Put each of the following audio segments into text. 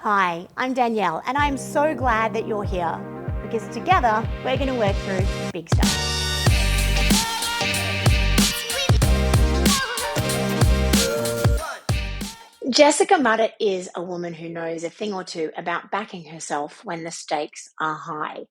Hi, I'm Danielle, and I'm so glad that you're here because together we're going to work through big stuff. Jessica Mudditt is a woman who knows a thing or two about backing herself when the stakes are high.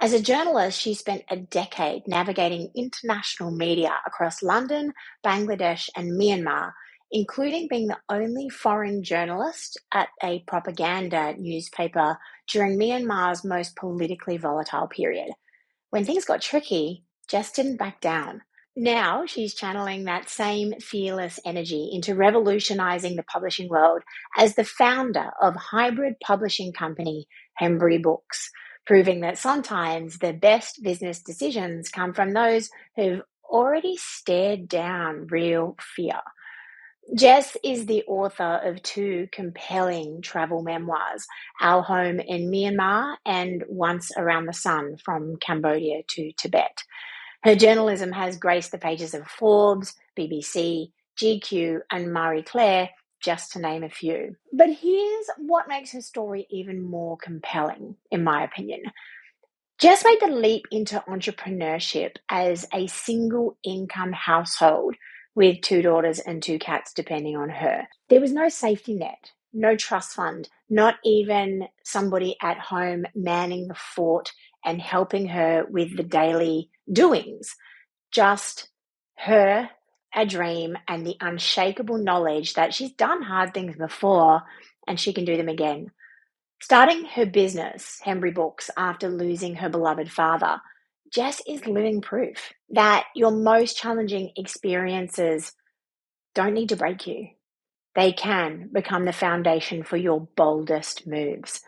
As a journalist, she spent a decade navigating international media across London, Bangladesh, and Myanmar, including being the only foreign journalist at a propaganda newspaper during Myanmar's most politically volatile period. When things got tricky, Jess didn't back down. Now she's channeling that same fearless energy into revolutionising the publishing world as the founder of hybrid publishing company Hembury Books, proving that sometimes the best business decisions come from those who've already stared down real fear. Jess is the author of two compelling travel memoirs, Our Home in Myanmar and Once Around the Sun, From Cambodia to Tibet. Her journalism has graced the pages of Forbes, BBC, GQ, and Marie Claire, just to name a few. But here's what makes her story even more compelling, in my opinion. Jess made the leap into entrepreneurship as a single income household with two daughters and two cats, depending on her. There was no safety net, no trust fund, not even somebody at home manning the fort and helping her with the daily doings. Just her, a dream, and the unshakable knowledge that she's done hard things before and she can do them again. Starting her business, Hembury Books, after losing her beloved father, Jess is living proof that your most challenging experiences don't need to break you. They can become the foundation for your boldest moves.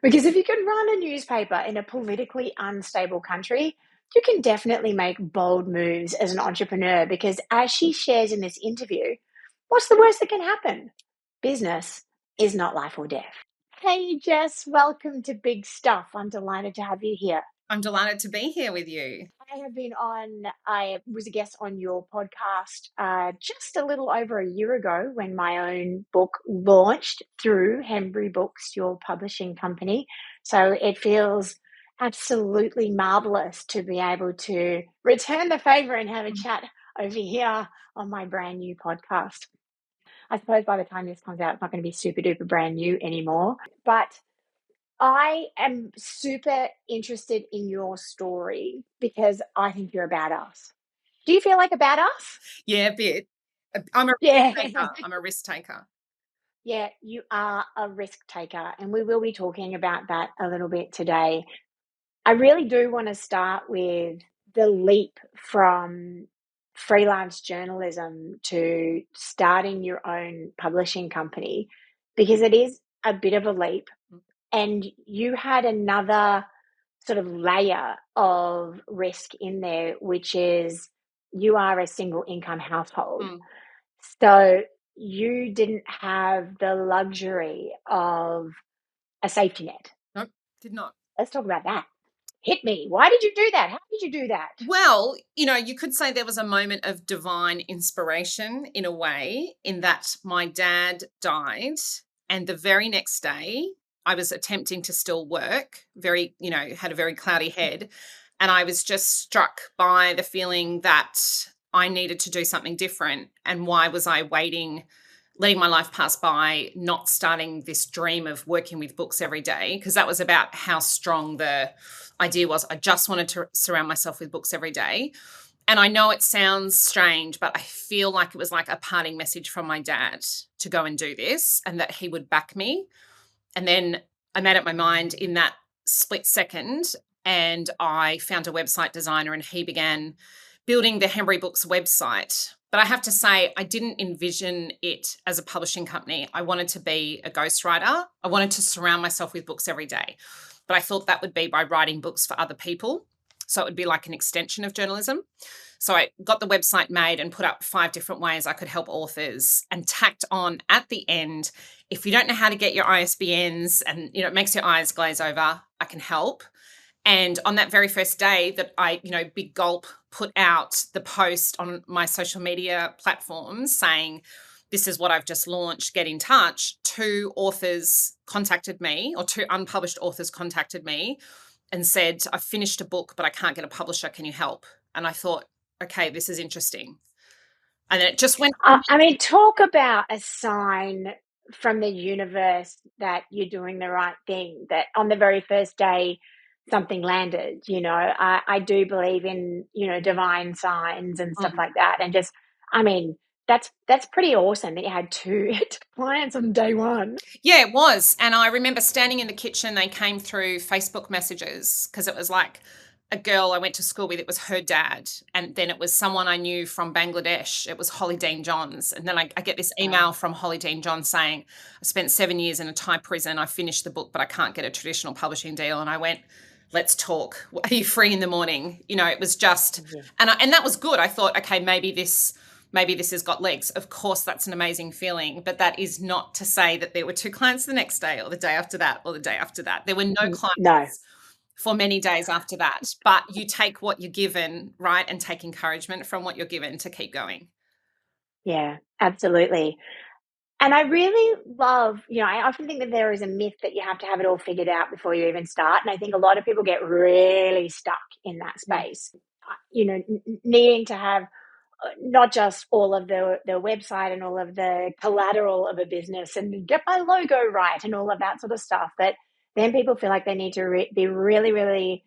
Because if you can run a newspaper in a politically unstable country, you can definitely make bold moves as an entrepreneur because, as she shares in this interview, what's the worst that can happen? Business is not life or death. Hey, Jess, welcome to Big Stuff. I'm delighted to have you here. I'm delighted to be here with you. I was a guest on your podcast just a little over a year ago when my own book launched through Hembury Books, your publishing company. So it feels absolutely marvelous to be able to return the favor and have a chat over here on my brand new podcast. I suppose by the time this comes out, it's not going to be super duper brand new anymore. But I am super interested in your story because I think you're a badass. Do you feel like a badass? Yeah, a bit. I'm a risk taker. I'm a risk taker. Yeah, you are a risk taker, and we will be talking about that a little bit today. I really do want to start with the leap from freelance journalism to starting your own publishing company because it is a bit of a leap. And you had another sort of layer of risk in there, which is you are a single income household. So you didn't have the luxury of a safety net. Nope, did not. Let's talk about that. Hit me. Why did you do that? How did you do that? Well, you could say there was a moment of divine inspiration in a way, in that my dad died and the very next day I was attempting to still work, had a very cloudy head. And I was just struck by the feeling that I needed to do something different. And why was I waiting, letting my life pass by, not starting this dream of working with books every day? Because that was about how strong the idea was. I just wanted to surround myself with books every day. And I know it sounds strange, but I feel like it was like a parting message from my dad to go and do this and that he would back me. And then I made up my mind in that split second and I found a website designer and he began building the Hembury Books website. But I have to say, I didn't envision it as a publishing company. I wanted to be a ghostwriter. I wanted to surround myself with books every day. But I thought that would be by writing books for other people. So it would be like an extension of journalism. So I got the website made and put up 5 different ways I could help authors and tacked on at the end, if you don't know how to get your ISBNs and, it makes your eyes glaze over, I can help. And on that very first day that I, Big Gulp put out the post on my social media platforms saying, this is what I've just launched, get in touch, two authors contacted me, or two unpublished authors contacted me and said, I've finished a book, but I can't get a publisher. Can you help? And I thought, okay, this is interesting. And then it just went. I mean, talk about a sign from the universe that you're doing the right thing, that on the very first day something landed. I do believe in, divine signs and stuff like that. And just, I mean, that's pretty awesome that you had two clients on day one. Yeah, it was. And I remember standing in the kitchen, they came through Facebook messages, because it was like a girl I went to school with, it was her dad. And then it was someone I knew from Bangladesh. It was Holly Dean Johns. And then I get this email from Holly Dean Johns saying, I spent 7 years in a Thai prison. I finished the book, but I can't get a traditional publishing deal. And I went, let's talk. Are you free in the morning? It was just, and that was good. I thought, okay, maybe this has got legs. Of course, that's an amazing feeling, but that is not to say that there were two clients the next day or the day after that or the day after that. There were no clients No. for many days after that, but you take what you're given, right, and take encouragement from what you're given to keep going. Yeah, absolutely. And I really love, I often think that there is a myth that you have to have it all figured out before you even start. And I think a lot of people get really stuck in that space, needing to have not just all of the website and all of the collateral of a business and get my logo right and all of that sort of stuff. But then people feel like they need to be really, really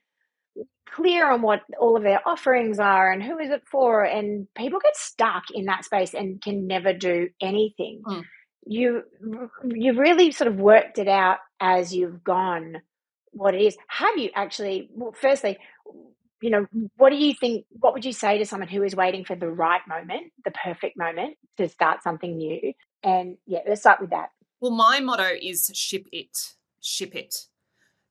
clear on what all of their offerings are and who is it for. And people get stuck in that space and can never do anything. You've really sort of worked it out as you've gone what it is. Have you actually, well, firstly, what do you think, what would you say to someone who is waiting for the right moment, the perfect moment to start something new? And yeah, let's start with that. Well, my motto is ship it.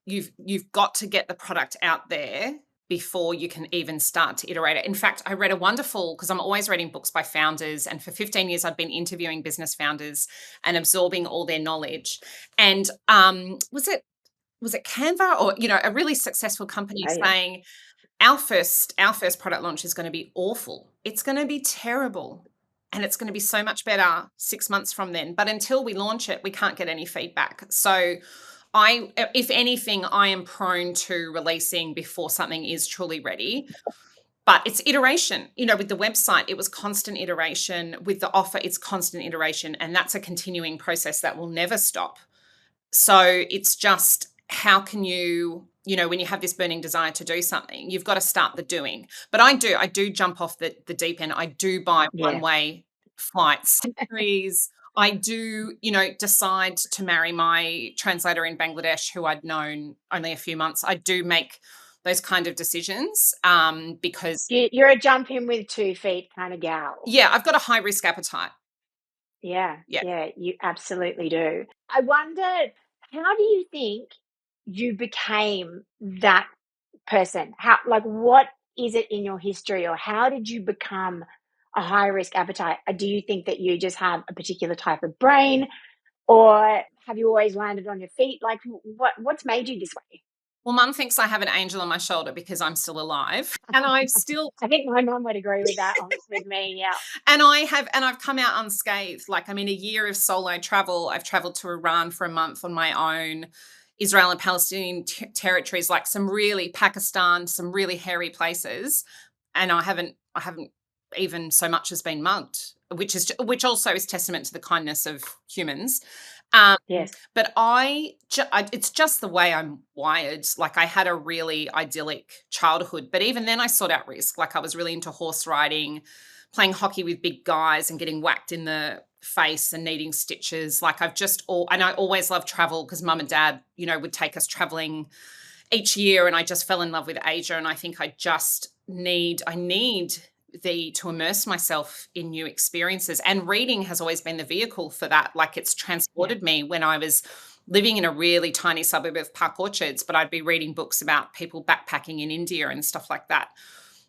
You've got to get the product out there before you can even start to iterate it. In fact, I read because I'm always reading books by founders, and for 15 years I've been interviewing business founders and absorbing all their knowledge. And was it Canva or a really successful company saying our first product launch is going to be awful. It's going to be terrible. And it's going to be so much better 6 months from then. But until we launch it, we can't get any feedback. So if anything, I am prone to releasing before something is truly ready. But it's iteration. With the website, it was constant iteration. With the offer, it's constant iteration. And that's a continuing process that will never stop. So it's just, how can you, when you have this burning desire to do something, you've got to start the doing. But I do jump off the deep end. I do buy one-way flights, series. I do, decide to marry my translator in Bangladesh, who I'd known only a few months. I do make those kind of decisions because you're a jump in with 2 feet kind of gal. Yeah, I've got a high risk appetite. Yeah, you absolutely do. I wondered, how do you think you became that person? What is it in your history, or how did you become a high risk appetite? Do you think that you just have a particular type of brain, or have you always landed on your feet? What's made you this way? Well, Mum thinks I have an angel on my shoulder because I'm still alive, and I think my mum would agree with that with me. Yeah. And I've come out unscathed. A year of solo travel. I've traveled to Iran for a month on my own, Israel and Palestinian territories, Pakistan, some really hairy places. And I haven't even so much as been mugged, which also is testament to the kindness of humans. Yes. But it's just the way I'm wired. I had a really idyllic childhood, but even then I sought out risk. I was really into horse riding, playing hockey with big guys and getting whacked in the face and needing stitches. And I always loved travel because Mum and Dad, would take us traveling each year, and I just fell in love with Asia. And I think I need to immerse myself in new experiences, and reading has always been the vehicle for that. It's transported me. When I was living in a really tiny suburb of Park Orchards, but I'd be reading books about people backpacking in India and stuff like that.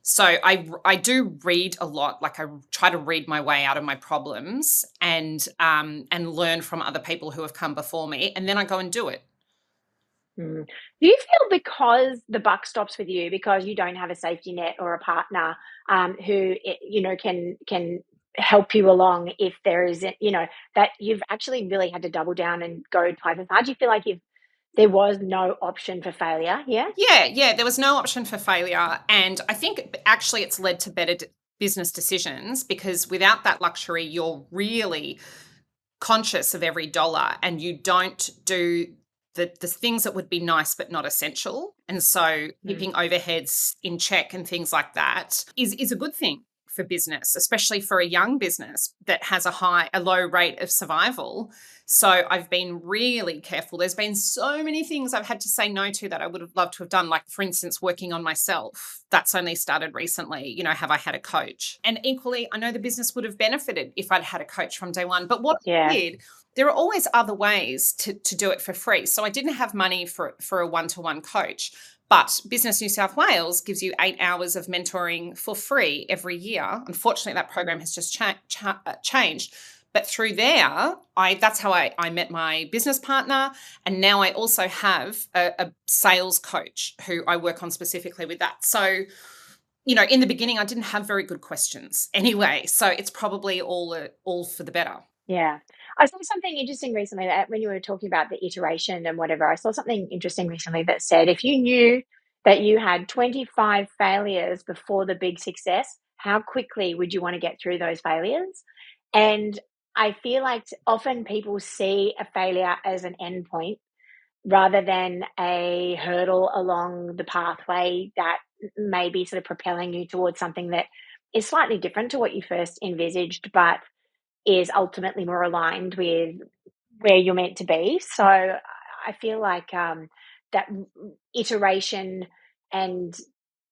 So I do read a lot. I try to read my way out of my problems and learn from other people who have come before me, and then I go and do it. Do you feel, because the buck stops with you, because you don't have a safety net or a partner who can help you along if there is, that you've actually really had to double down and go twice as hard? Do you feel like there was no option for failure? Yeah. Yeah, there was no option for failure. And I think actually it's led to better business decisions, because without that luxury, you're really conscious of every dollar and you don't do the things that would be nice but not essential. And so Mm. keeping overheads in check and things like that is a good thing for business, especially for a young business that has a low rate of survival. So I've been really careful. There's been so many things I've had to say no to that I would have loved to have done. Like, for instance, working on myself. That's only started recently. Have I had a coach? And equally, I know the business would have benefited if I'd had a coach from day one. But what I Yeah. did, there are always other ways to do it for free. So I didn't have money for a one-to-one coach. But Business New South Wales gives you 8 hours of mentoring for free every year. Unfortunately, that program has just changed. But through there, that's how I met my business partner. And now I also have a sales coach who I work on specifically with that. So, in the beginning, I didn't have very good questions anyway. So it's probably all for the better. Yeah. I saw something interesting recently that when you were talking about the iteration and whatever, I saw something interesting recently that said if you knew that you had 25 failures before the big success, how quickly would you want to get through those failures? And I feel like often people see a failure as an endpoint rather than a hurdle along the pathway that may be sort of propelling you towards something that is slightly different to what you first envisaged, but is ultimately more aligned with where you're meant to be. So I feel like that iteration and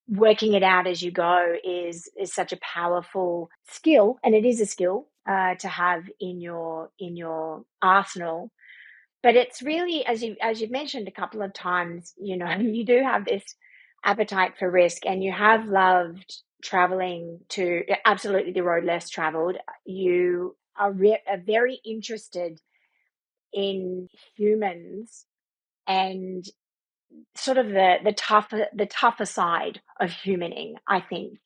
working it out as you go is such a powerful skill, and it is a skill to have in your arsenal. But it's really, as you've mentioned a couple of times, you do have this appetite for risk, and you have loved traveling to absolutely the road less traveled. You are very interested in humans and sort of the tougher side of humaning, I think.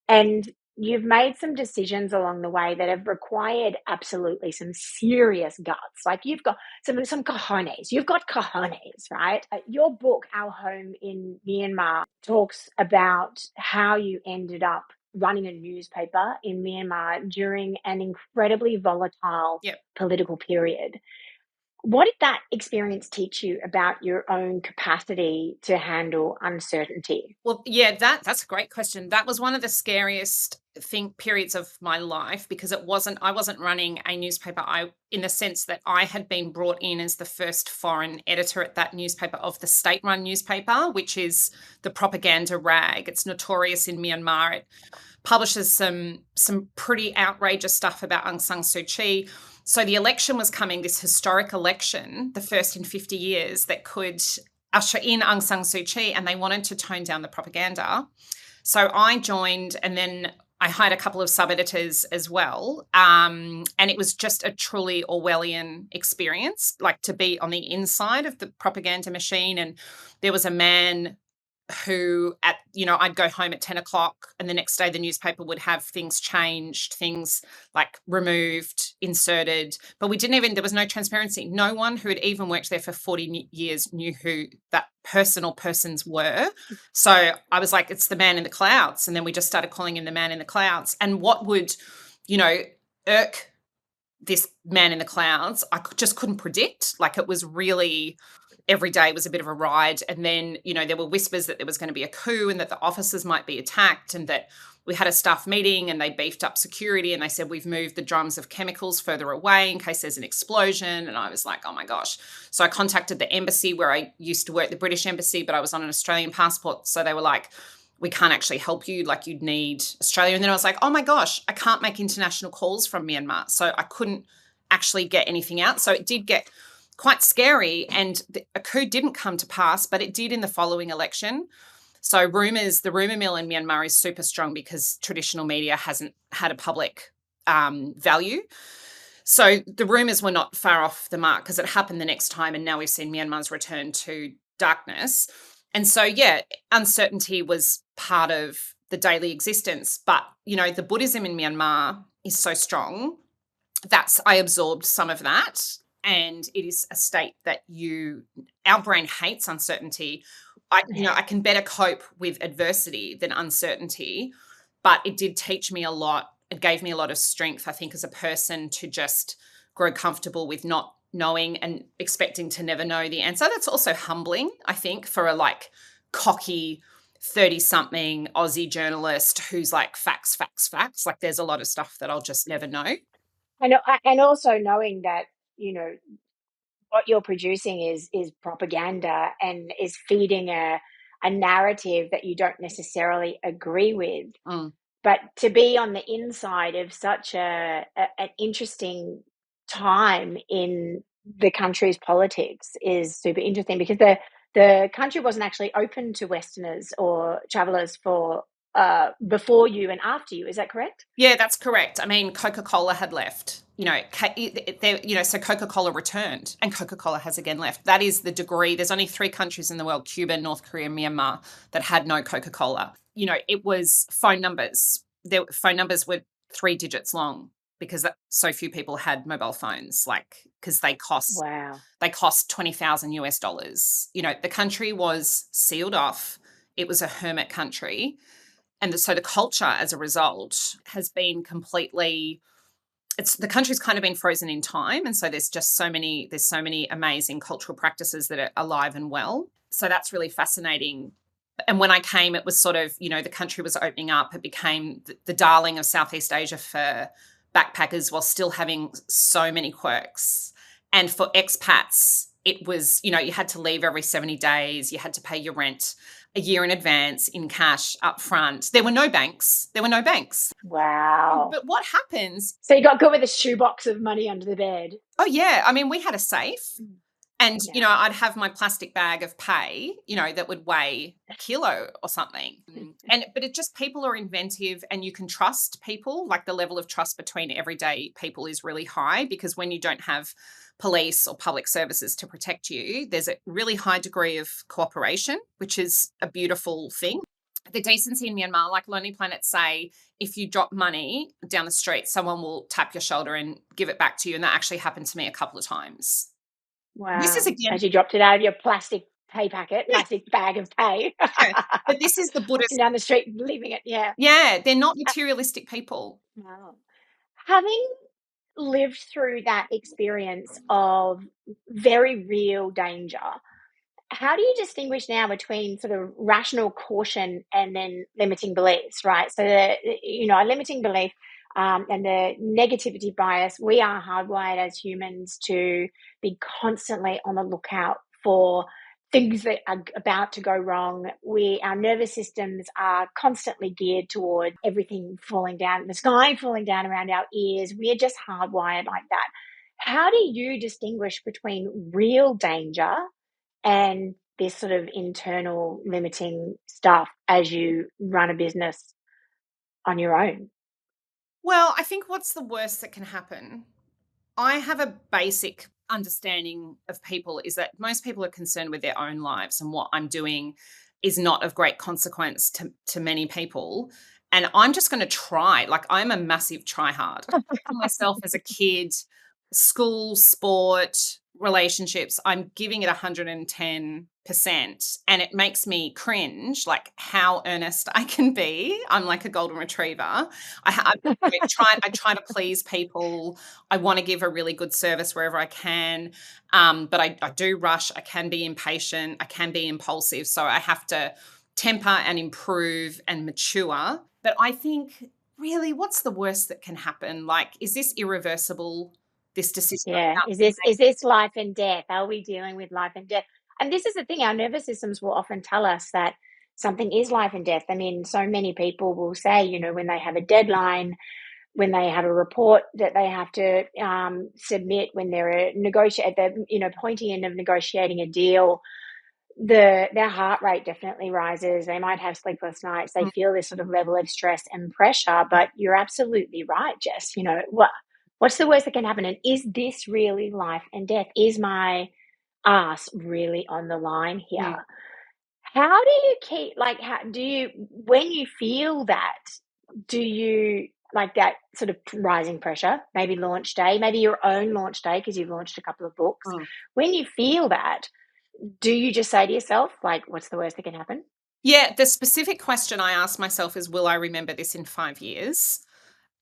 And you've made some decisions along the way that have required absolutely some serious guts. Like you've got some cojones. You've got cojones, right? Your book, Our Home in Myanmar, talks about how you ended up running a newspaper in Myanmar during an incredibly volatile Yep. political period. What did that experience teach you about your own capacity to handle uncertainty? Well, yeah, that's a great question. That was one of the scariest periods of my life, because I wasn't running a newspaper. In the sense that I had been brought in as the first foreign editor at that newspaper, of the state-run newspaper, which is the propaganda rag. It's notorious in Myanmar. It publishes some pretty outrageous stuff about Aung San Suu Kyi. So the election was coming, this historic election, the first in 50 years, that could usher in Aung San Suu Kyi, and they wanted to tone down the propaganda. So I joined, and then I hired a couple of sub-editors as well. And it was just a truly Orwellian experience, like to be on the inside of the propaganda machine. And there was a man who I'd go home at 10 o'clock, and the next day the newspaper would have things changed, things like removed, inserted, but there was no transparency. No one who had even worked there for 40 years knew who that persons were. So I was like, it's the man in the clouds. And then we just started calling him the man in the clouds. And what would, irk this man in the clouds, I just couldn't predict. Like, it was really, every day was a bit of a ride. And then, there were whispers that there was going to be a coup and that the offices might be attacked, and that we had a staff meeting and they beefed up security, and they said, we've moved the drums of chemicals further away in case there's an explosion. And I was like, oh my gosh. So I contacted the embassy where I used to work, the British embassy, but I was on an Australian passport. So they were like, we can't actually help you, like you'd need Australia. And then I was like, oh my gosh, I can't make international calls from Myanmar. So I couldn't actually get anything out. So it did get quite scary, and a coup didn't come to pass, but it did in the following election. So the rumour mill in Myanmar is super strong because traditional media hasn't had a public value. So the rumours were not far off the mark, because it happened the next time, and now we've seen Myanmar's return to darkness. And so, yeah, uncertainty was part of the daily existence. But, the Buddhism in Myanmar is so strong. I absorbed some of that. And it is a state that our brain hates uncertainty. I can better cope with adversity than uncertainty, but it did teach me a lot. It gave me a lot of strength, I think, as a person to just grow comfortable with not knowing and expecting to never know the answer. That's also humbling, I think, for a like cocky 30-something Aussie journalist who's like facts, facts, facts. Like there's a lot of stuff that I'll just never know. And also knowing that, what you're producing is propaganda and is feeding a narrative that you don't necessarily agree with. Mm. But to be on the inside of such an interesting time in the country's politics is super interesting, because the country wasn't actually open to Westerners or travellers for before you and after you. Is that correct? Yeah, that's correct. I mean, Coca-Cola had left, so Coca-Cola returned and Coca-Cola has again left. That is the degree. There's only 3 countries in the world, Cuba, North Korea, Myanmar, that had no Coca-Cola. It was phone numbers. Phone numbers were 3 digits long because so few people had mobile phones, because they cost Wow. $20,000 US. The country was sealed off. It was a hermit country. And so the culture as a result has been the country's kind of been frozen in time. And so there's so many amazing cultural practices that are alive and well. So that's really fascinating. And when I came, it was sort of, the country was opening up. It became the darling of Southeast Asia for backpackers while still having so many quirks. And for expats, it was, you had to leave every 70 days. You had to pay your rent a year in advance in cash up front. There were no banks. Wow. But what happens? So you got good with a shoebox of money under the bed. Oh, yeah. I mean, we had a safe. And, Yeah. I'd have my plastic bag of pay, that would weigh a kilo or something. But people are inventive and you can trust people. Like the level of trust between everyday people is really high, because when you don't have police or public services to protect you, there's a really high degree of cooperation, which is a beautiful thing. The decency in Myanmar, like Lonely Planet say, if you drop money down the street, someone will tap your shoulder and give it back to you. And that actually happened to me a couple of times. Wow. This is again, as you dropped it out of your plastic pay packet, plastic bag of pay. yeah, but this is the Buddhist. Walking down the street, leaving it. Yeah. Yeah, they're not materialistic people. Wow. Having lived through that experience of very real danger, how do you distinguish now between sort of rational caution and then limiting beliefs, right? So, a limiting belief and the negativity bias, we are hardwired as humans to be constantly on the lookout for things that are about to go wrong. Our nervous systems are constantly geared toward everything falling down, the sky falling down around our ears. We are just hardwired like that. How do you distinguish between real danger and this sort of internal limiting stuff as you run a business on your own? Well, I think what's the worst that can happen? I have a basic understanding of people is that most people are concerned with their own lives, and what I'm doing is not of great consequence to many people. And I'm just going to try. Like, I'm a massive try hard. I for myself as a kid, school, sport, relationships, I'm giving it 110%. And it makes me cringe, like how earnest I can be. I'm like a golden retriever. I try to please people. I want to give a really good service wherever I can. But I do rush. I can be impatient. I can be impulsive. So I have to temper and improve and mature. But I think, really, what's the worst that can happen? Like, is this irreversible? This decision. Yeah. Is this life and death? Are we dealing with life and death? And this is the thing, our nervous systems will often tell us that something is life and death. I mean, so many people will say, when they have a deadline, when they have a report that they have to submit, when they're at the pointy end of negotiating a deal, their heart rate definitely rises. They might have sleepless nights. They feel this sort of level of stress and pressure. But you're absolutely right, Jess. What's the worst that can happen? And is this really life and death? Is my ass really on the line here? How do you keep, when you feel that, do you like that sort of rising pressure, maybe launch day, maybe your own launch day because you've launched a couple of books. When you feel that, do you just say to yourself, like, what's the worst that can happen? Yeah, the specific question I ask myself is, will I remember this in 5 years?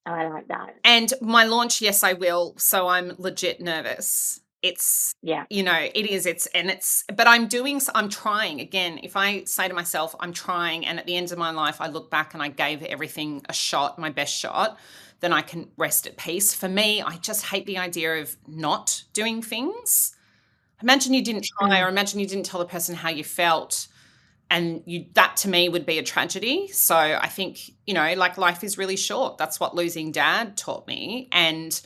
Oh, I like that. And my launch, yes, I will. So I'm legit nervous. It's, Yeah. it is, but I'm trying again. If I say to myself, I'm trying, and at the end of my life, I look back and I gave everything a shot, my best shot, then I can rest at peace. For me, I just hate the idea of not doing things. Imagine you didn't try, or imagine you didn't tell the person how you felt. And that to me would be a tragedy. So I think, like, life is really short. That's what losing dad taught me. And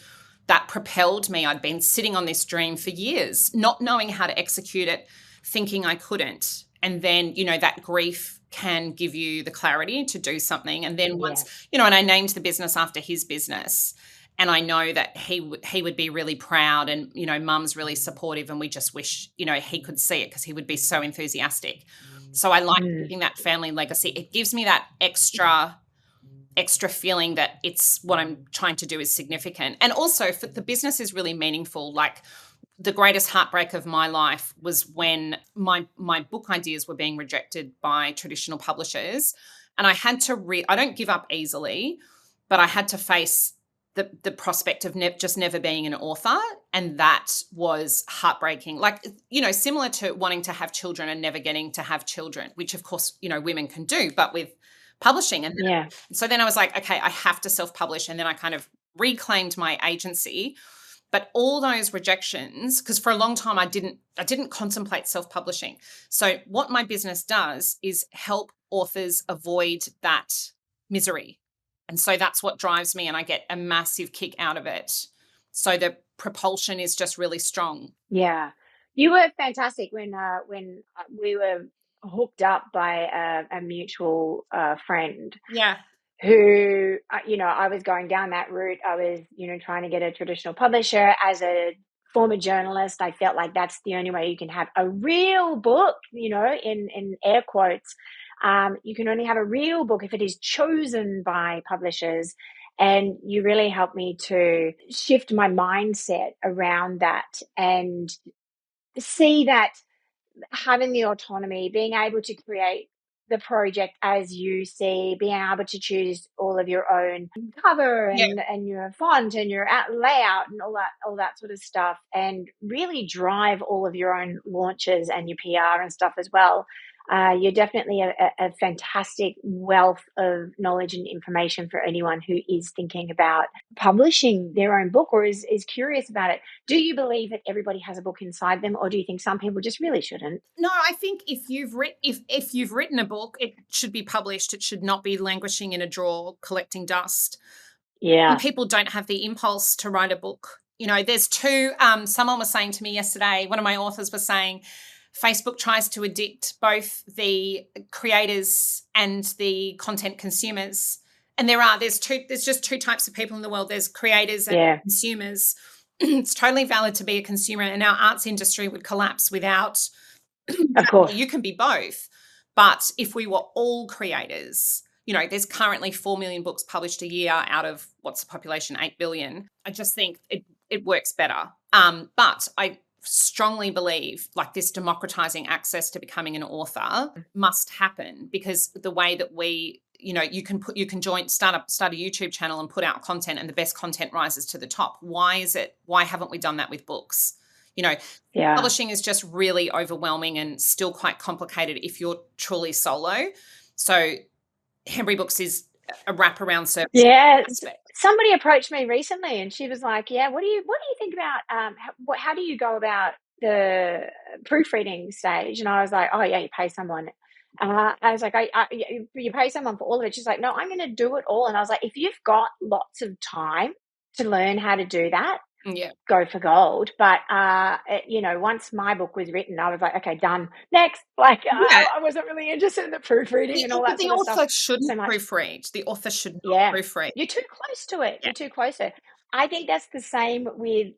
that propelled me. I'd been sitting on this dream for years, not knowing how to execute it, thinking I couldn't. And then, that grief can give you the clarity to do something. And then once, and I named the business after his business. And I know that he would be really proud, and, mum's really supportive, and we just wish, he could see it because he would be so enthusiastic. So I like keeping that family legacy. It gives me that extra feeling that it's what I'm trying to do is significant. And also the business is really meaningful. Like, the greatest heartbreak of my life was when my book ideas were being rejected by traditional publishers. And I had to I don't give up easily, but I had to face the prospect of just never being an author. And that was heartbreaking. Like, similar to wanting to have children and never getting to have children, which of course, women can do, but with publishing. And so then I was like, okay, I have to self-publish. And then I kind of reclaimed my agency. But all those rejections, because for a long time I didn't contemplate self-publishing. So what my business does is help authors avoid that misery. And so that's what drives me, and I get a massive kick out of it. So the propulsion is just really strong. Yeah. You were fantastic when we were hooked up by a mutual friend. Yeah. Who, I was going down that route. I was, trying to get a traditional publisher. As a former journalist, I felt like that's the only way you can have a real book, in air quotes. You can only have a real book if it is chosen by publishers. And you really helped me to shift my mindset around that and see that having the autonomy, being able to create the project as you see, being able to choose all of your own cover and your font and your layout and all that sort of stuff, and really drive all of your own launches and your PR and stuff as well. You're definitely a fantastic wealth of knowledge and information for anyone who is thinking about publishing their own book or is curious about it. Do you believe that everybody has a book inside them, or do you think some people just really shouldn't? No, I think if you've written a book, it should be published. It should not be languishing in a drawer collecting dust. Yeah. Some people don't have the impulse to write a book. There's two. Someone was saying to me yesterday, one of my authors was saying, Facebook tries to addict both the creators and the content consumers. And there's just two types of people in the world. There's creators and consumers. It's totally valid to be a consumer, and our arts industry would collapse without. Of course. You can be both. But if we were all creators, there's currently 4 million books published a year out of what's the population, 8 billion. I just think it works better. But I strongly believe, like, this democratizing access to becoming an author must happen, because the way that we, you can start a YouTube channel and put out content, and the best content rises to the top. Why haven't we done that with books? Publishing is just really overwhelming and still quite complicated if you're truly solo. So Hembury Books is a wraparound service. Yeah. Somebody approached me recently and she was like, yeah, what do you think about, how do you go about the proofreading stage? And I was like, oh yeah, you pay someone. I was like, you pay someone for all of it. She's like, no, I'm going to do it all. And I was like, if you've got lots of time to learn how to do that, go for gold. But once my book was written, I was like, okay, done, next. Like, I wasn't really interested in the proofreading and all that sort of stuff. The author shouldn't proofread. The author should not proofread. You're too close to it. You're too close to it. I think that's the same with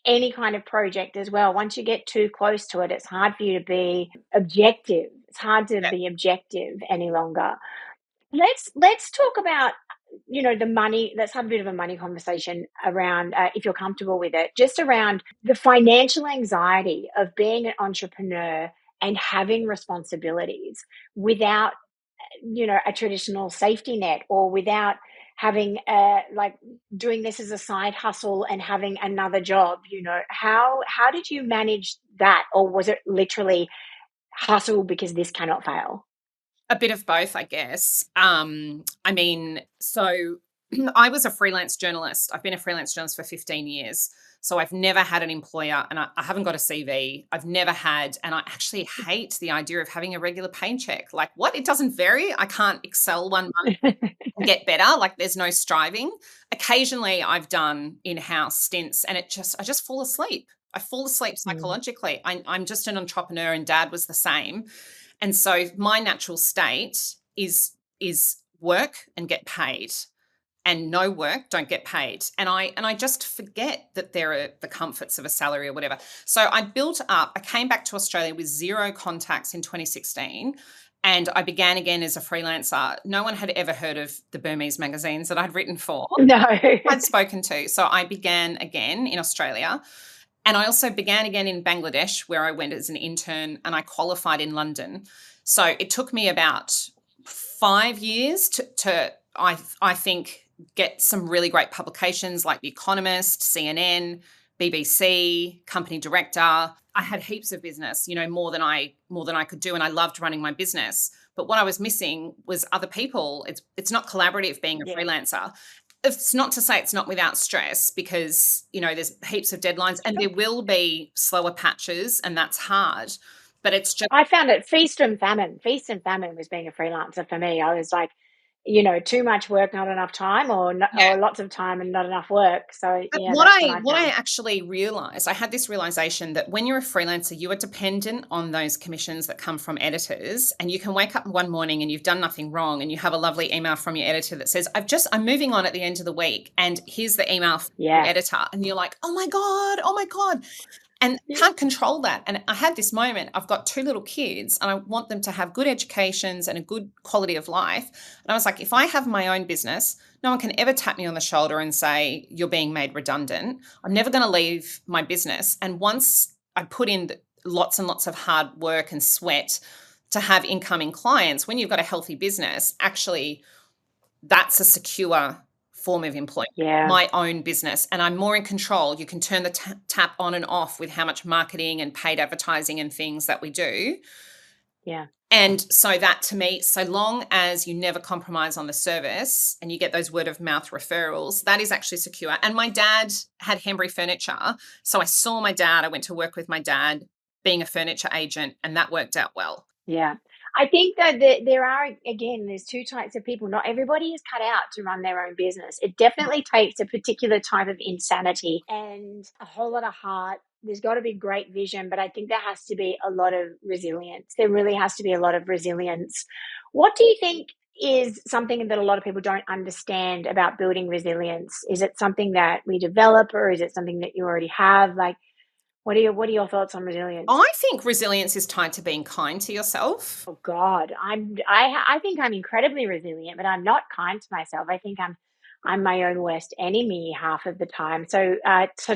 any kind of project as well. Once you get too close to it, it's hard for you to be objective. It's hard to be objective any longer. Let's talk about the money, let's have a bit of a money conversation around, if you're comfortable with it, just around the financial anxiety of being an entrepreneur and having responsibilities without, a traditional safety net, or without having like doing this as a side hustle and having another job. How did you manage that, or was it literally hustle because this cannot fail? A bit of both, I guess. I mean, so I was a freelance journalist. I've been a freelance journalist for 15 years. So I've never had an employer, and I haven't got a CV. I've never had, and I actually hate the idea of having a regular paycheck. Like, what? It doesn't vary. I can't excel one month and get better. Like, there's no striving. Occasionally I've done in-house stints, and I just fall asleep. I fall asleep Mm. psychologically. I'm just an entrepreneur, and Dad was the same. And so my natural state is work and get paid, and no work, don't get paid. And I just forget that there are the comforts of a salary or whatever. So I came back to Australia with zero contacts in 2016. And I began again as a freelancer. No one had ever heard of the Burmese magazines that I'd written for, No. I'd spoken to. So I began again in Australia. And I also began again in Bangladesh, where I went as an intern, and I qualified in London. So it took me about 5 years I think, get some really great publications like The Economist, CNN, BBC, Company Director. I had heaps of business, more than I could do, and I loved running my business. But what I was missing was other people. It's not collaborative being a Yeah. freelancer. It's not to say it's not without stress, because, there's heaps of deadlines and there will be slower patches, and that's hard. But it's just, I found it feast and famine. Feast and famine was being a freelancer for me. I was like, too much work, not enough time, yeah. or lots of time and not enough work. So But yeah, that's what I what I found. actually realized, I had this realization that when you're a freelancer, you are dependent on those commissions that come from editors, and you can wake up one morning and you've done nothing wrong, and you have a lovely email from your editor that says, I'm moving on at the end of the week, and here's the email from the Yeah. editor, and you're like, oh my God, oh my God. And can't control that. And I had this moment. I've got two little kids, and I want them to have good educations and a good quality of life. And I was like, if I have my own business, no one can ever tap me on the shoulder and say, you're being made redundant. I'm never going to leave my business. And once I put in lots and lots of hard work and sweat to have incoming clients, when you've got a healthy business, actually, that's a secure form of employment, Yeah. my own business, and I'm more in control. You can turn the tap on and off with how much marketing and paid advertising and things that we do. Yeah. And so that, to me, so long as you never compromise on the service and you get those word of mouth referrals, that is actually secure. And my dad had Hembury Furniture. So I saw my dad, I went to work with my dad being a furniture agent, and that worked out well. Yeah. I think that there are, again, there's two types of people. Not everybody is cut out to run their own business. It definitely takes a particular type of insanity and a whole lot of heart. There's got to be great vision, but I think there has to be a lot of resilience. There really has to be a lot of resilience. What do you think is something that a lot of people don't understand about building resilience? Is it something that we develop, or is it something that you already have? Like, what are your thoughts on resilience? I think resilience is tied to being kind to yourself. Oh God, I think I'm incredibly resilient, but I'm not kind to myself. I think I'm my own worst enemy half of the time. So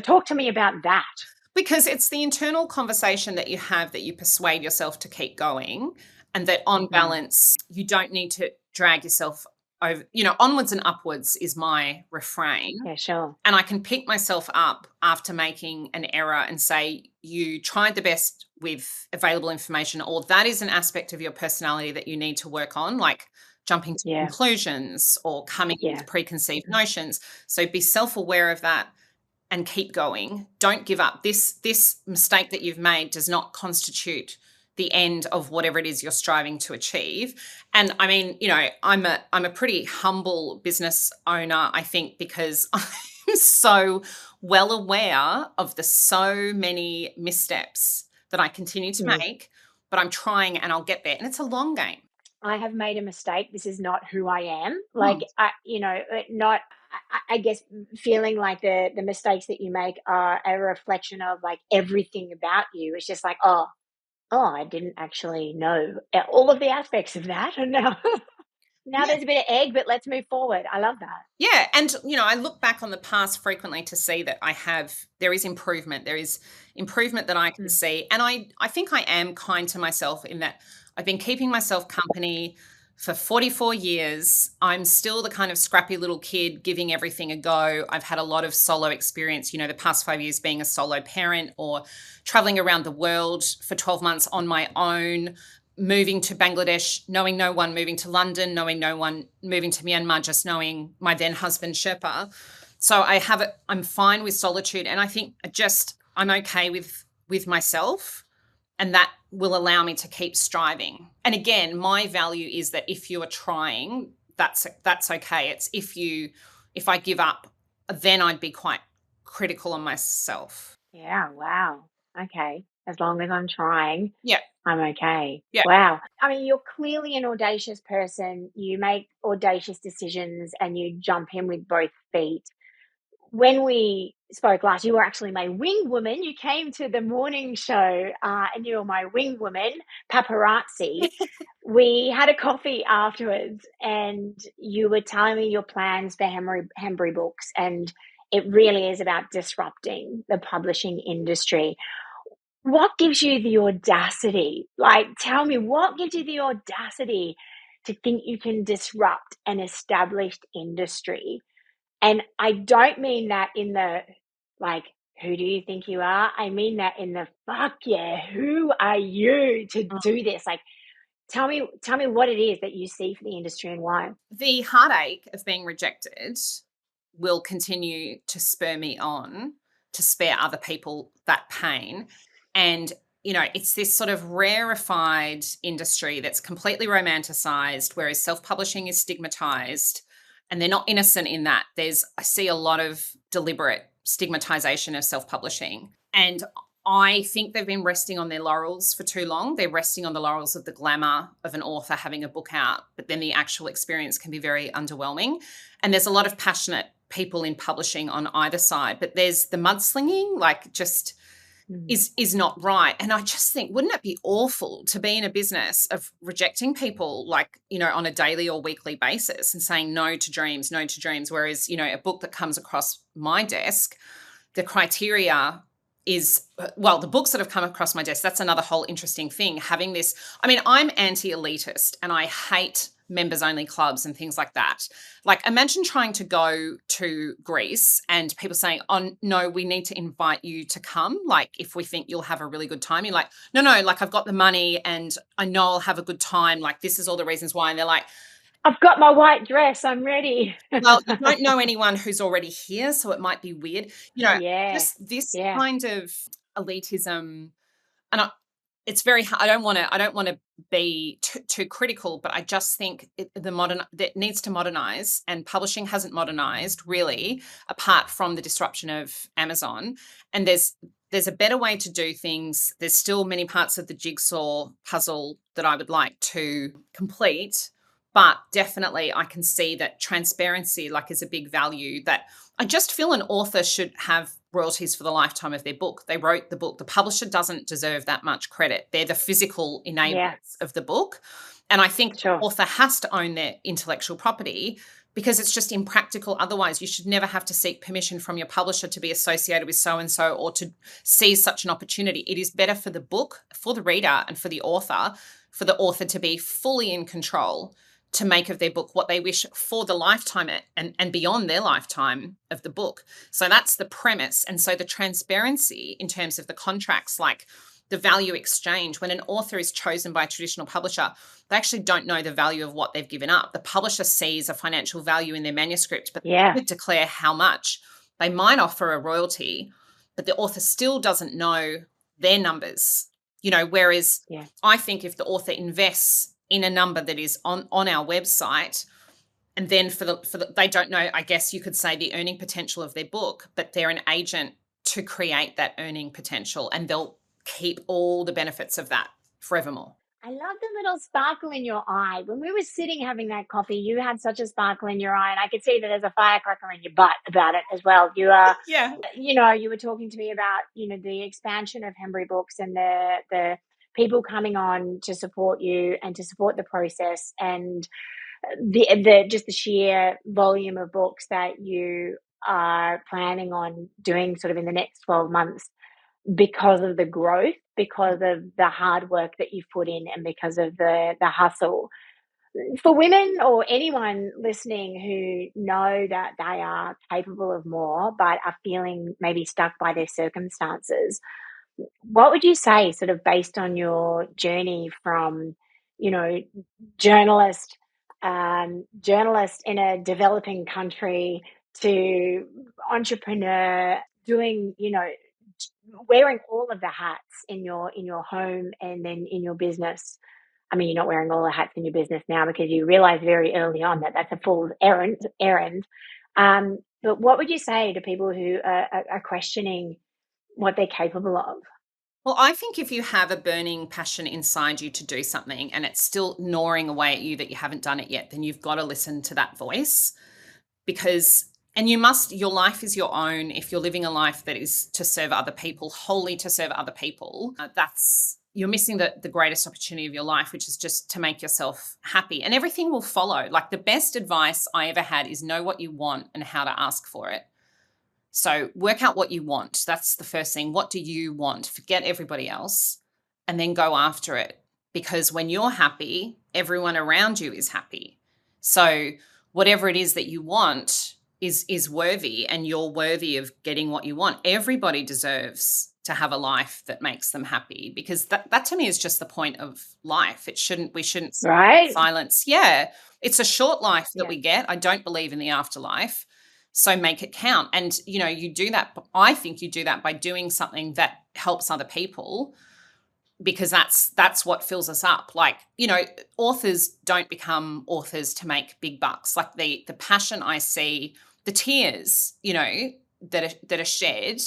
talk to me about that. Because it's the internal conversation that you have that you persuade yourself to keep going, and that on Mm, balance, you don't need to drag yourself over, onwards and upwards is my refrain. yeah, sure. And I can pick myself up after making an error and say, you tried the best with available information, or that is an aspect of your personality that you need to work on, like jumping to Yeah, conclusions or coming in yeah, with preconceived notions. So be self-aware of that and keep going. Don't give up. This mistake that you've made does not constitute the end of whatever it is you're striving to achieve. And I mean, I'm a pretty humble business owner, I think, because I'm so well aware of the so many missteps that I continue to mm. make, but I'm trying, and I'll get there. And it's a long game. I have made a mistake. This is not who I am. Like, Hmm. not. I guess feeling like the mistakes that you make are a reflection of like everything about you. It's just like, oh, I didn't actually know all of the aspects of that, and now Now there's a bit of egg, but let's move forward. I love that. Yeah. And, I look back on the past frequently to see that there is improvement. There is improvement that I can see. And I think I am kind to myself in that I've been keeping myself company for 44 years. I'm still the kind of scrappy little kid giving everything a go. I've had a lot of solo experience, the past 5 years being a solo parent or traveling around the world for 12 months on my own, moving to Bangladesh, knowing no one, moving to London, knowing no one, moving to Myanmar, just knowing my then husband Sherpa. So I'm fine with solitude. And I think I'm okay with myself, and that will allow me to keep striving. And again, my value is that if you are trying, that's okay. It's if I give up, then I'd be quite critical on myself. Yeah. Wow. Okay. As long as I'm trying. Yeah. I'm okay. Yeah. Wow. I mean, you're clearly an audacious person. You make audacious decisions and you jump in with both feet. When we spoke last, you were actually my wing woman. You came to the morning show and you were my wing woman, paparazzi. We had a coffee afterwards and you were telling me your plans for Hembury Books. And it really is about disrupting the publishing industry. What gives you the audacity? Like, tell me, what gives you the audacity to think you can disrupt an established industry? And I don't mean that in the, like, who do you think you are? I mean that in the, fuck yeah, who are you to do this? Like, tell me what it is that you see for the industry and why. The heartache of being rejected will continue to spur me on to spare other people that pain. And, it's this sort of rarefied industry that's completely romanticized, whereas self-publishing is stigmatized, and they're not innocent in that. I see a lot of deliberate stigmatization of self-publishing. And I think they've been resting on their laurels for too long. They're resting on the laurels of the glamour of an author having a book out, but then the actual experience can be very underwhelming. And there's a lot of passionate people in publishing on either side, but there's the mudslinging, is not right. And I just think, wouldn't it be awful to be in a business of rejecting people on a daily or weekly basis and saying no to dreams, whereas, a book that comes across my desk, the criteria is, the books that have come across my desk, that's another whole interesting thing. Having this, I'm anti-elitist and I hate members only clubs and things like that. Like, imagine trying to go to Greece and people saying, oh no, we need to invite you to come. Like, if we think you'll have a really good time, you're like, no, like, I've got the money and I know I'll have a good time. Like, this is all the reasons why. And they're like, I've got my white dress. I'm ready. well, you don't know anyone who's already here, so it might be weird. Just this kind of elitism, and it's very hard. I don't want to be too critical, but I just think that needs to modernize, and publishing hasn't modernized really, apart from the disruption of Amazon. And there's a better way to do things. There's still many parts of the jigsaw puzzle that I would like to complete. But definitely I can see that transparency is a big value, that I just feel an author should have royalties for the lifetime of their book. They wrote the book. The publisher doesn't deserve that much credit. They're the physical enablers of the book. And I think the author has to own their intellectual property, because it's just impractical. Otherwise, you should never have to seek permission from your publisher to be associated with so-and-so or to seize such an opportunity. It is better for the book, for the reader, and for the author to be fully in control, to make of their book what they wish for the lifetime and beyond their lifetime of the book. So that's the premise. And so the transparency in terms of the contracts, like the value exchange, when an author is chosen by a traditional publisher, they actually don't know the value of what they've given up. The publisher sees a financial value in their manuscript, but they don't declare how much. They might offer a royalty, but the author still doesn't know their numbers, whereas I think if the author invests in a number that is on our website, and then they don't know, I guess you could say, the earning potential of their book, but they're an agent to create that earning potential, and they'll keep all the benefits of that forevermore. I love the little sparkle in your eye. When we were sitting having that coffee, you had such a sparkle in your eye, and I could see that there's a firecracker in your butt about it as well. You are, you were talking to me about, the expansion of Hembury Books and the people coming on to support you and to support the process. And just the sheer volume of books that you are planning on doing sort of in the next 12 months because of the growth, because of the hard work that you've put in, and because of the hustle. For women or anyone listening who know that they are capable of more but are feeling maybe stuck by their circumstances, what would you say, sort of based on your journey from, you know, journalist, journalist in a developing country to entrepreneur, doing, wearing all of the hats in your home and then in your business? I mean, you're not wearing all the hats in your business now because you realized very early on that that's a full errand. But what would you say to people who are questioning what they're capable of? Well, I think if you have a burning passion inside you to do something and it's still gnawing away at you that you haven't done it yet, then you've got to listen to that voice, because and your life is your own. If you're living a life that is to serve other people, wholly to serve other people, that's you're missing the greatest opportunity of your life, which is just to make yourself happy, and everything will follow. Like, the best advice I ever had is know what you want and how to ask for it. So work out what you want. That's the first thing. What do you want? Forget everybody else and then go after it. Because when you're happy, everyone around you is happy. So whatever it is that you want is worthy, and you're worthy of getting what you want. Everybody deserves to have a life that makes them happy, because that to me is just the point of life. We shouldn't Right? silence. Yeah. It's a short life that Yeah. we get. I don't believe in the afterlife. So make it count. And, you do that. I think you do that by doing something that helps other people, because that's what fills us up. Like, authors don't become authors to make big bucks. Like, the passion I see, the tears, that are shed,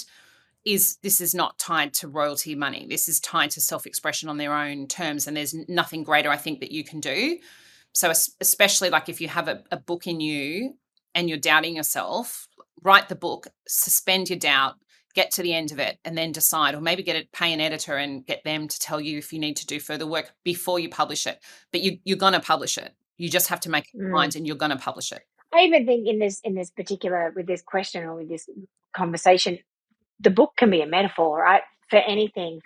this is not tied to royalty money. This is tied to self-expression on their own terms. And there's nothing greater, I think, that you can do. So especially, like, if you have a book in you and you're doubting yourself, write the book, suspend your doubt, get to the end of it, and then decide, or maybe pay an editor and get them to tell you if you need to do further work before you publish it. But you're going to publish it. You just have to make up your mind, and you're going to publish it. I even think in this particular, with this question or with this conversation, the book can be a metaphor, right? For anything,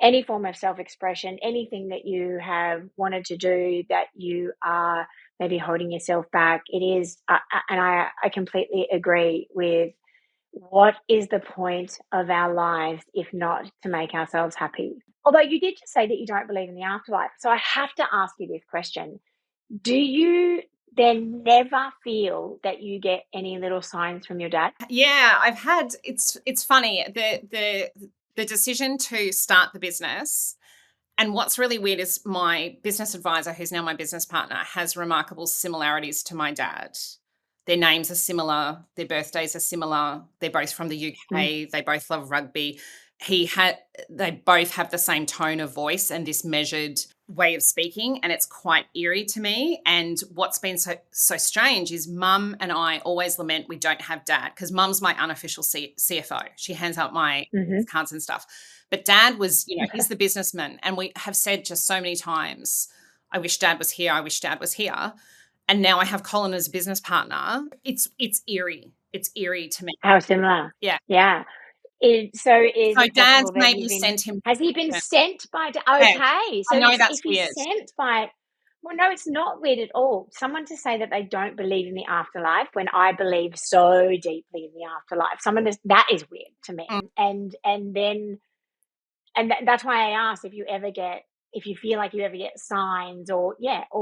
any form of self-expression, anything that you have wanted to do that you are maybe holding yourself back. It is, and I completely agree with, what is the point of our lives if not to make ourselves happy? Although you did just say that you don't believe in the afterlife. So I have to ask you this question. Do you then never feel that you get any little signs from your dad? Yeah, I've had, it's funny, the decision to start the business. And what's really weird is my business advisor, who's now my business partner, has remarkable similarities to my dad. Their names are similar. Their birthdays are similar. They're both from the UK. They both love rugby. They both have the same tone of voice and this measured way of speaking, and it's quite eerie to me. And what's been so strange is Mum and I always lament we don't have Dad, because Mum's my unofficial CFO. She hands out my cards and stuff. But Dad was, he's the businessman, and we have said just so many times, I wish Dad was here. I wish Dad was here. And now I have Colin as a business partner. It's eerie. It's eerie to me. How similar. Yeah. Yeah. So Dad's maybe sent him. Has he been sent by? Okay, so I know that's if he's weird. sent by, well, no, it's not weird at all. Someone to say that they don't believe in the afterlife when I believe so deeply in the afterlife. That is weird to me. That's why I asked if you feel like you ever get signs, or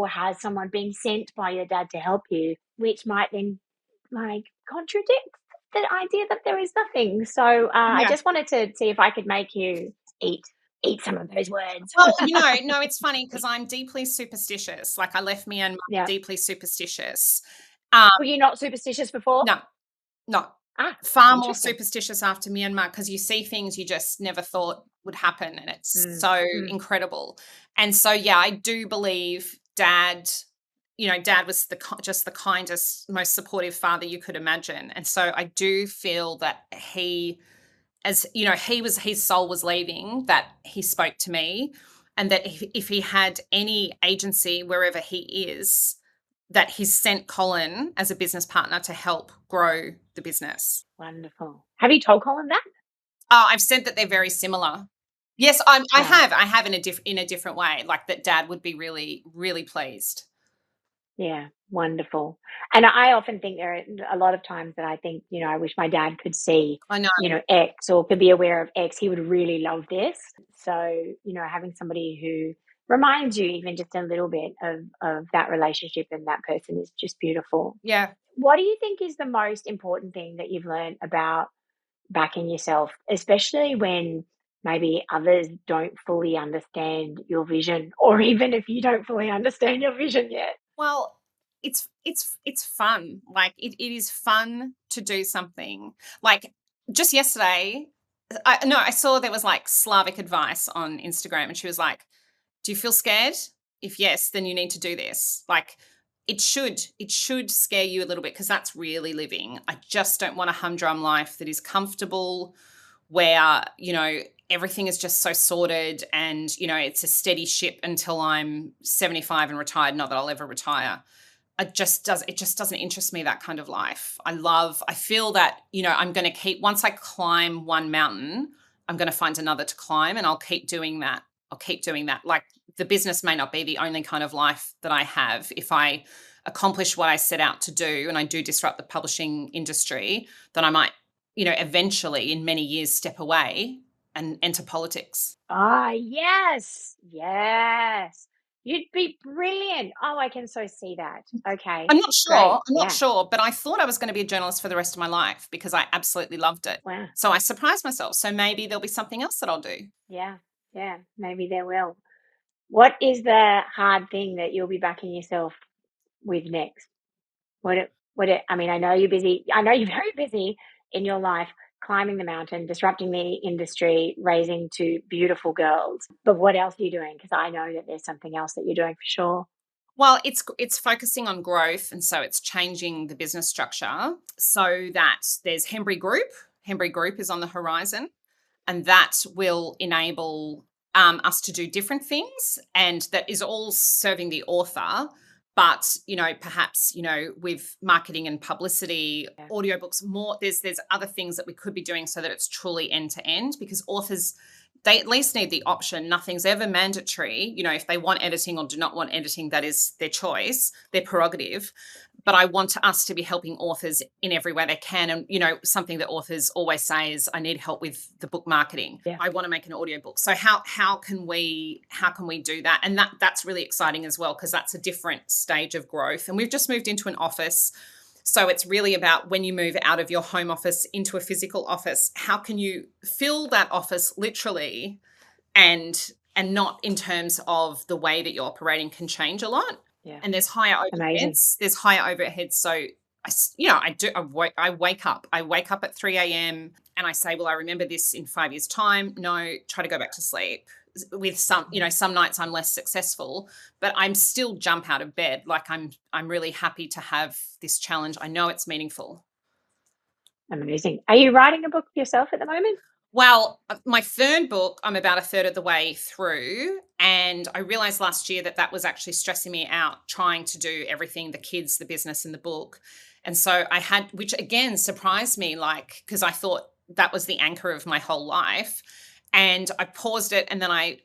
has someone been sent by your dad to help you, which might then contradict the idea that there is nothing. So I just wanted to see if I could make you eat some of those words. Well, no, it's funny because I'm deeply superstitious. Like, I left Myanmar deeply superstitious. Were you not superstitious before? No. Far more superstitious after Myanmar, because you see things you just never thought would happen, and it's so incredible. And so, yeah, I do believe Dad. Dad was just the kindest, most supportive father you could imagine. And so I do feel that his soul was leaving, that he spoke to me, and that if he had any agency wherever he is, that he's sent Colin as a business partner to help grow the business. Wonderful. Have you told Colin that? Oh, I've said that they're very similar. Yes, I Wow. have in a different way, like that Dad would be really, really pleased. Yeah, wonderful. And I often think there are a lot of times that I think, I wish my dad could see, I know. X, or could be aware of X. He would really love this. So, having somebody who reminds you even just a little bit of that relationship and that person is just beautiful. Yeah. What do you think is the most important thing that you've learned about backing yourself, especially when maybe others don't fully understand your vision, or even if you don't fully understand your vision yet? Well, it's fun. Like it is fun to do something. Like just yesterday, I saw there was like Slavic advice on Instagram, and she was like, "Do you feel scared? If yes, then you need to do this." Like it should scare you a little bit because that's really living. I just don't want a humdrum life that is comfortable, where everything is just so sorted, and it's a steady ship until I'm 75 and retired. Not that I'll ever retire. It just doesn't interest me, that kind of life. I feel that I'm going to once I climb one mountain, I'm going to find another to climb, and I'll keep doing that. Like, the business may not be the only kind of life that I have. If I accomplish what I set out to do and I do disrupt the publishing industry, then I might eventually in many years step away and enter politics. Ah, yes. Yes. You'd be brilliant. Oh, I can so see that. Okay. I'm not sure. Great. I'm not Yeah. sure, but I thought I was going to be a journalist for the rest of my life because I absolutely loved it. Wow. So I surprised myself. So maybe there'll be something else that I'll do. Yeah. Yeah. Maybe there will. What is the hard thing that you'll be backing yourself with next? I mean, I know you're busy. I know you're very busy in your life, climbing the mountain, disrupting the industry, raising two beautiful girls. But what else are you doing? Because I know that there's something else that you're doing for sure. Well, it's focusing on growth, and so it's changing the business structure so that there's Hembury Group. Hembury Group is on the horizon, and that will enable us to do different things, and that is all serving the author. But perhaps with marketing and publicity, Yeah. audiobooks, more. There's other things that we could be doing so that it's truly end to end, because authors, they at least need the option. Nothing's ever mandatory. If they want editing or do not want editing, that is their choice, their prerogative. But I want us to be helping authors in every way they can. And, something that authors always say is, I need help with the book marketing. Yeah. I want to make an audiobook. So how can we do that? And that's really exciting as well, because that's a different stage of growth. And we've just moved into an office. So it's really about, when you move out of your home office into a physical office, how can you fill that office literally, and not in terms of the way that you're operating can change a lot. Yeah. And there's higher Amazing. overheads. So I wake up at 3 a.m. and I say, well, I remember this in 5 years' time. No, try to go back to sleep. With some nights I'm less successful, but I'm still jump out of bed. Like, I'm really happy to have this challenge. I know it's meaningful. Amazing. Are you writing a book yourself at the moment? Well, my third book, I'm about a third of the way through, and I realized last year that was actually stressing me out, trying to do everything, the kids, the business, and the book. And so I had, which again surprised me, like, because I thought that was the anchor of my whole life. And I paused it, and then I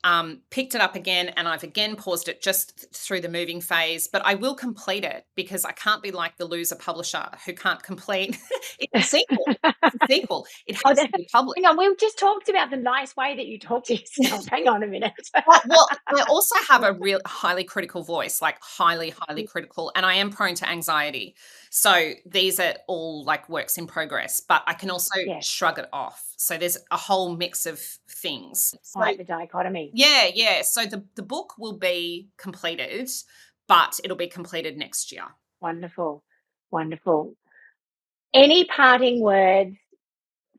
picked it up again, and I've again paused it just through the moving phase. But I will complete it, because I can't be like the loser publisher who can't complete. It's a sequel. It's a sequel. It Oh, has to be published. hang on. We just talked about the nice way that you talk to yourself. Hang on a minute. Well, I also have a real highly critical voice, like highly, highly critical, and I am prone to anxiety. So these are all like works in progress, but I can also Yes. shrug it off. So there's a whole mix of things. I like the dichotomy. Yeah. So the book will be completed, but it'll be completed next year. Wonderful. Wonderful. Any parting words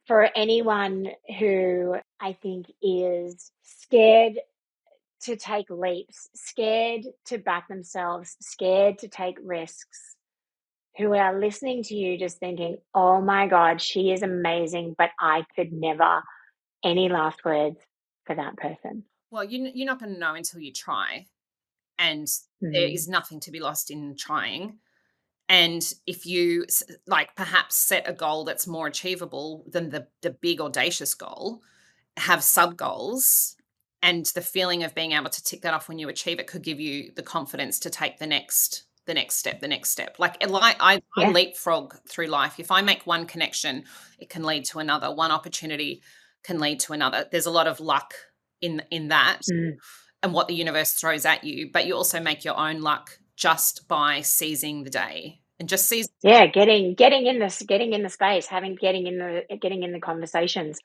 for anyone who I think is scared to take leaps, scared to back themselves, scared to take risks, who are listening to you just thinking, oh my God, she is amazing, but I could never? Any last words for that person? Well, you're not going to know until you try. and there is nothing to be lost in trying. And if you like perhaps set a goal that's more achievable than the big audacious goal, have sub goals, and the feeling of being able to tick that off when you achieve it could give you the confidence to take the next step. Like I Yeah. leapfrog through life. If I make one connection, it can lead to another. One opportunity can lead to another. There's a lot of luck in that and what the universe throws at you, but you also make your own luck just by seizing the day and just seize. Yeah, getting in the space, getting in the conversations.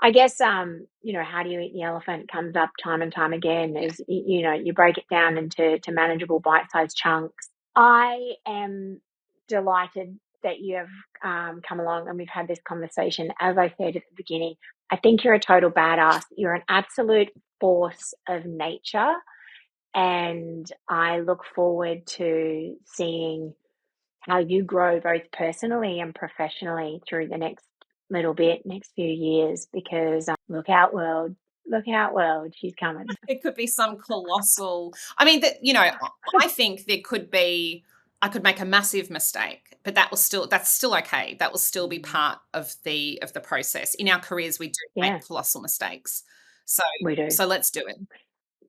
I guess you know, how do you eat the elephant comes up time and time again. Is you know, you break it down into manageable bite-sized chunks. I am delighted that you have come along and we've had this conversation. As I said at the beginning, I think you're a total badass. You're an absolute force of nature, and I look forward to seeing how you grow both personally and professionally through the next few years, because look out world, she's coming. It could be some colossal, I mean, that, you know, I think there could be, I could make a massive mistake, but that's still okay. That will still be part of the process. In our careers, we do Yeah, make colossal mistakes. So we do. so let's do it.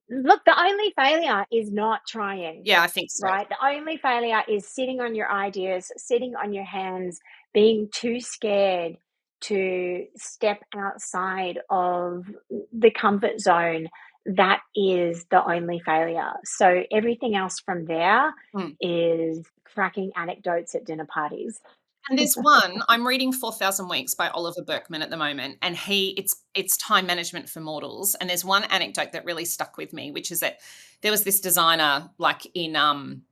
Look, the only failure is not trying. Yeah, I think so. Right? The only failure is sitting on your ideas, sitting on your hands, being too scared to step outside of the comfort zone. That is the only failure. So everything else from there is cracking anecdotes at dinner parties. And there's one, I'm reading 4,000 Weeks by Oliver Burkeman at the moment, and it's time management for mortals. And there's one anecdote that really stuck with me, which is that there was this designer like in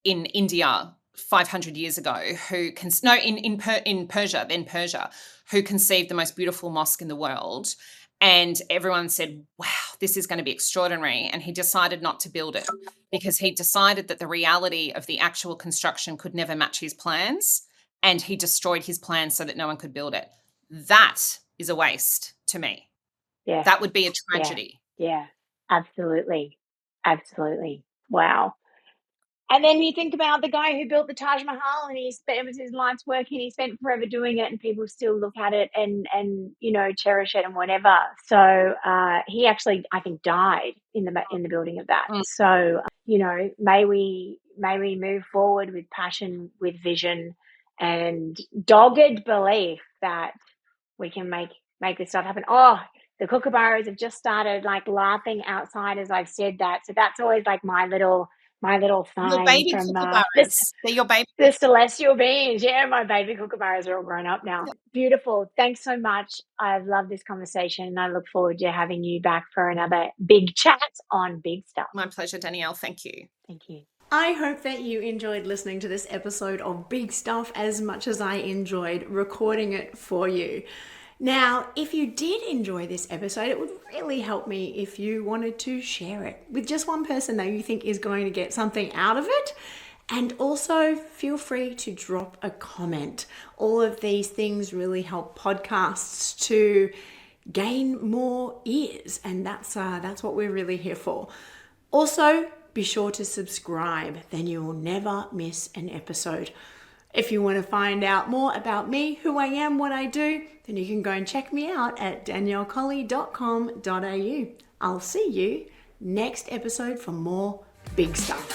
India 500 years ago in Persia, who conceived the most beautiful mosque in the world. And everyone said, wow, this is going to be extraordinary. And he decided not to build it because he decided that the reality of the actual construction could never match his plans. And he destroyed his plans so that no one could build it. That is a waste to me. Yeah. That would be a tragedy. Yeah, absolutely. Absolutely. Wow. And then you think about the guy who built the Taj Mahal, and it was his life's work, and he spent forever doing it, and people still look at it and you know, cherish it and whatever. So he actually, I think, died in the building of that. So you know, may we move forward with passion, with vision, and dogged belief that we can make this stuff happen. Oh, the kookaburras have just started like laughing outside as I've said that. So that's always like my little sign your baby from kookaburras. They're your baby. The celestial beings. Yeah, my baby kookaburras are all grown up now. Beautiful. Thanks so much. I've loved this conversation, and I look forward to having you back for another big chat on big stuff. My pleasure, Danielle. Thank you. Thank you. I hope that you enjoyed listening to this episode of Big Stuff as much as I enjoyed recording it for you. Now, if you did enjoy this episode, it would really help me if you wanted to share it with just one person that you think is going to get something out of it. And also feel free to drop a comment. All of these things really help podcasts to gain more ears, and that's what we're really here for. Also, be sure to subscribe, then you will never miss an episode. If you want to find out more about me, who I am, what I do, then you can go and check me out at daniellecolley.com.au. I'll see you next episode for more big stuff.